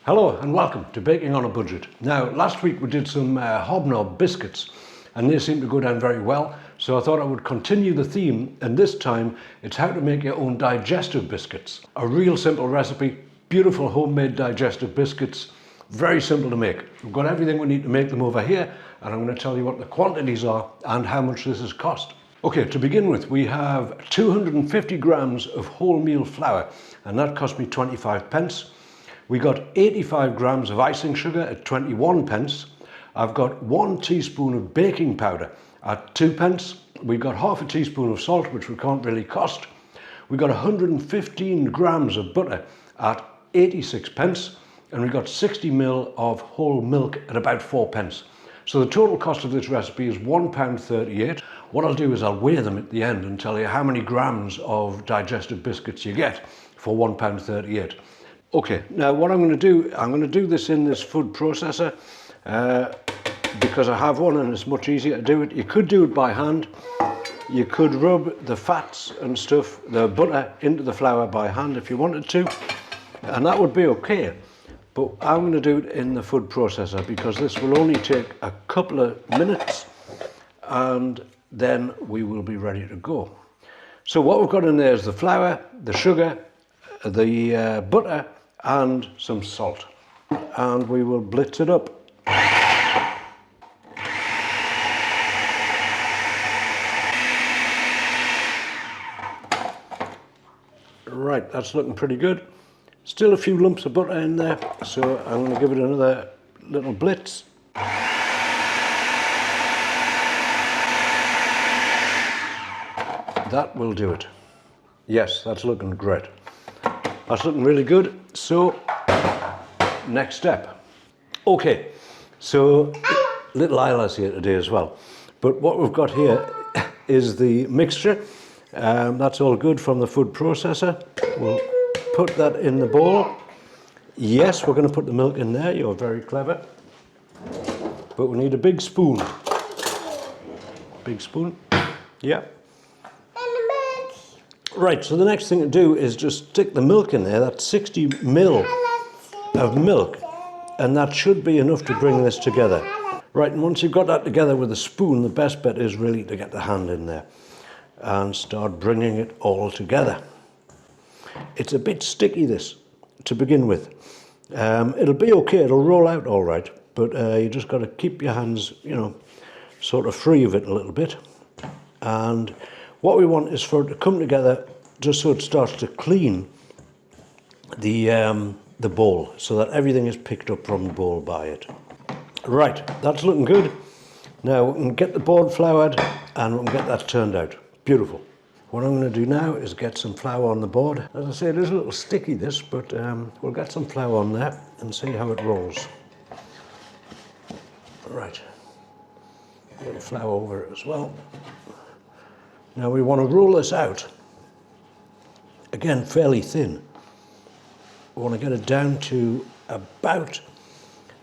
Hello and welcome to Baking on a Budget. Now, last week we did some hobnob biscuits and they seemed to go down very well, so I thought I would continue the theme, and this time it's how to make your own digestive biscuits. A real simple recipe, beautiful homemade digestive biscuits, very simple to make. We've got everything we need to make them over here, and I'm going to tell you what the quantities are and how much this has cost. Okay, to begin with, we have 250 grams of wholemeal flour, and that cost me 25 pence. We got 85 grams of icing sugar at 21 pence. I've got 1 teaspoon of baking powder at 2 pence. We got half a teaspoon of salt, which we can't really cost. We got 115 grams of butter at 86 pence. And we got 60 ml of whole milk at about 4 pence. So the total cost of this recipe is £1.38. What I'll do is I'll weigh them at the end and tell you how many grams of digestive biscuits you get for £1.38. Okay, now what I'm going to do this in this food processor because I have one and it's much easier to do it. You could do it by hand. You could rub the fats and stuff, the butter, into the flour by hand if you wanted to, and that would be okay. But I'm going to do it in the food processor because this will only take a couple of minutes and then we will be ready to go. So what we've got in there is the flour, the sugar, the butter and some salt, and we will blitz it up. Right, that's looking pretty good. Still a few lumps of butter in there, so I'm going to give it another little blitz. That will do it. Yes, that's looking great. That's looking really good. So, next step. Okay, so little Isla's here today as well. But what we've got here is the mixture. That's all good from the food processor. We'll put that in the bowl. Yes, we're going to put the milk in there. You're very clever. But we need a big spoon. Big spoon. Yeah. Right, so the next thing to do is just stick the milk in there. That's 60 ml of milk. And that should be enough to bring this together. Right, and once you've got that together with a spoon, the best bet is really to get the hand in there and start bringing it all together. It's a bit sticky, this, to begin with. It'll be okay, it'll roll out all right, but you just got to keep your hands, you know, sort of free of it a little bit. And what we want is for it to come together just so it starts to clean the bowl, so that everything is picked up from the bowl by it. Right, that's looking good. Now we can get the board floured and we can get that turned out. Beautiful. What I'm going to do now is get some flour on the board. As I say, it is a little sticky, this, but we'll get some flour on there and see how it rolls. Right. A little flour over it as well. Now we want to roll this out, again, fairly thin. We want to get it down to about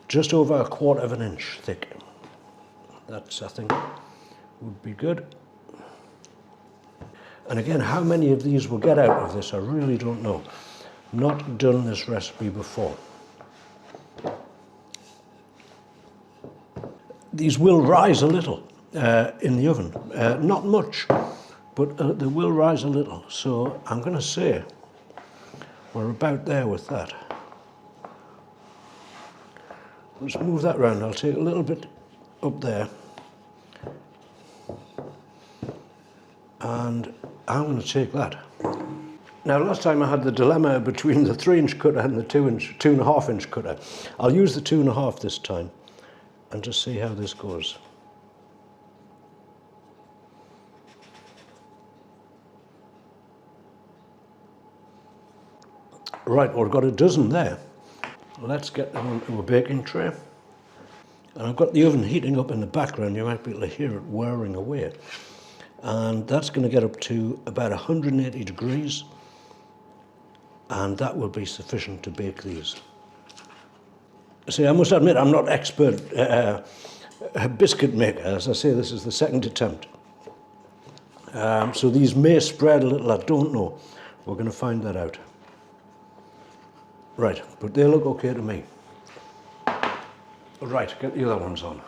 just over 1/4 inch thick. That's, I think, would be good. And again, how many of these we'll get out of this, I really don't know. Not done this recipe before. These will rise a little in the oven. Not much, but they will rise a little. So I'm going to say we're about there with that. Let's move that round. I'll take a little bit up there. And I'm going to take that. Now, last time I had the dilemma between the 3-inch cutter and the 2.5 inch cutter. I'll use the 2.5 this time and just see how this goes. Right, well, I've got a dozen there. Let's get them onto a baking tray. And I've got the oven heating up in the background. You might be able to hear it whirring away. And that's going to get up to about 180 degrees, and that will be sufficient to bake these. See, I must admit I'm not expert biscuit maker. As I say, this is the second attempt. So these may spread a little, I don't know. We're going to find that out. Right, but they look okay to me. Right, get the other ones on.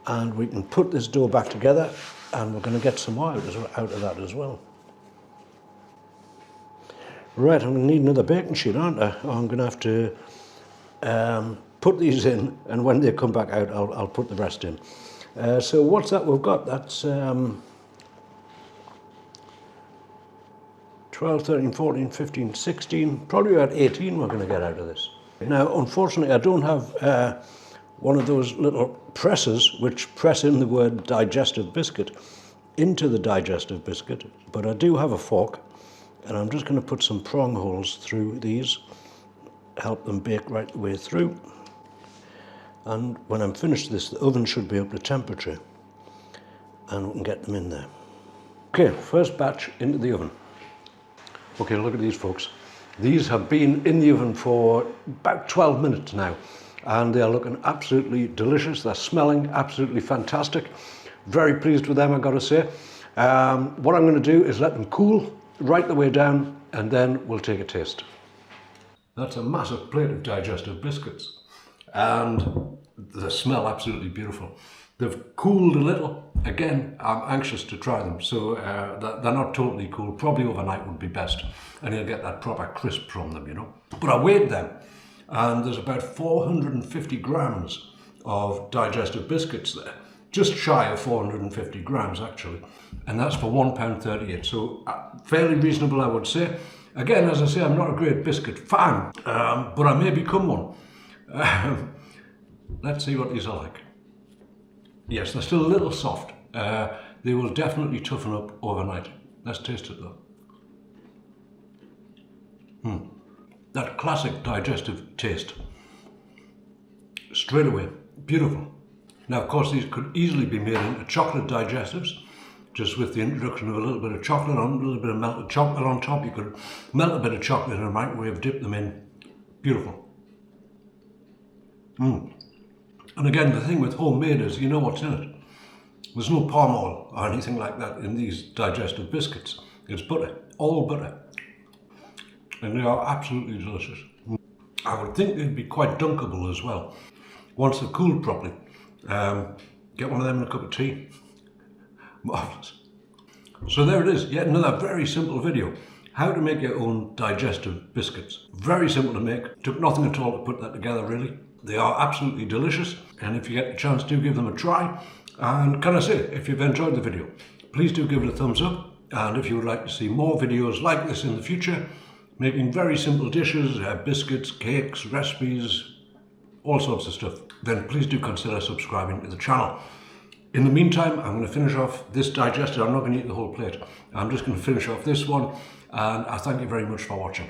And we can put this dough back together, and we're going to get some oil out of that as well. Right, I'm going to need another baking sheet, aren't I? I'm going to have to put these in, and when they come back out, I'll put the rest in. So what's that we've got? That's 12, 13, 14, 15, 16, probably about 18 we're going to get out of this. Now, unfortunately, I don't have one of those little presses which press in the word digestive biscuit into the digestive biscuit, but I do have a fork, and I'm just going to put some prong holes through these, help them bake right the way through. And when I'm finished this, the oven should be up to temperature, and we can get them in there. Okay, first batch into the oven. Okay, look at these, folks. These have been in the oven for about 12 minutes now, and they are looking absolutely delicious. They're smelling absolutely fantastic. Very pleased with them, I've got to say. What I'm going to do is let them cool right the way down, and then we'll take a taste. That's a massive plate of digestive biscuits, and they smell absolutely beautiful. They've cooled a little. Again, I'm anxious to try them, so they're not totally cool. Probably overnight would be best, and you'll get that proper crisp from them, you know. But I weighed them, and there's about 450 grams of digestive biscuits there. Just shy of 450 grams, actually, and that's for £1.38, so fairly reasonable, I would say. Again, as I say, I'm not a great biscuit fan, but I may become one. Let's see what these are like. Yes, they're still a little soft. They will definitely toughen up overnight. Let's taste it though. That classic digestive taste. Straight away, beautiful. Now, of course, these could easily be made into chocolate digestives, just with the introduction of a little bit of chocolate on, a little bit of melted chocolate on top. You could melt a bit of chocolate in a microwave, dip them in. Beautiful. And again, the thing with homemade is you know what's in it. There's no palm oil or anything like that in these digestive biscuits. It's butter, all butter. And they are absolutely delicious. I would think they'd be quite dunkable as well, once they're cooled properly. Get one of them in a cup of tea. Marvellous. So there it is, yet another very simple video. How to make your own digestive biscuits. Very simple to make. Took nothing at all to put that together, really. They are absolutely delicious, and if you get the chance, do give them a try. And can I say, if you've enjoyed the video, please do give it a thumbs up. And if you would like to see more videos like this in the future, making very simple dishes, biscuits, cakes, recipes, all sorts of stuff, then please do consider subscribing to the channel. In the meantime, I'm going to finish off this digestive. I'm not going to eat the whole plate. I'm just going to finish off this one, and I thank you very much for watching.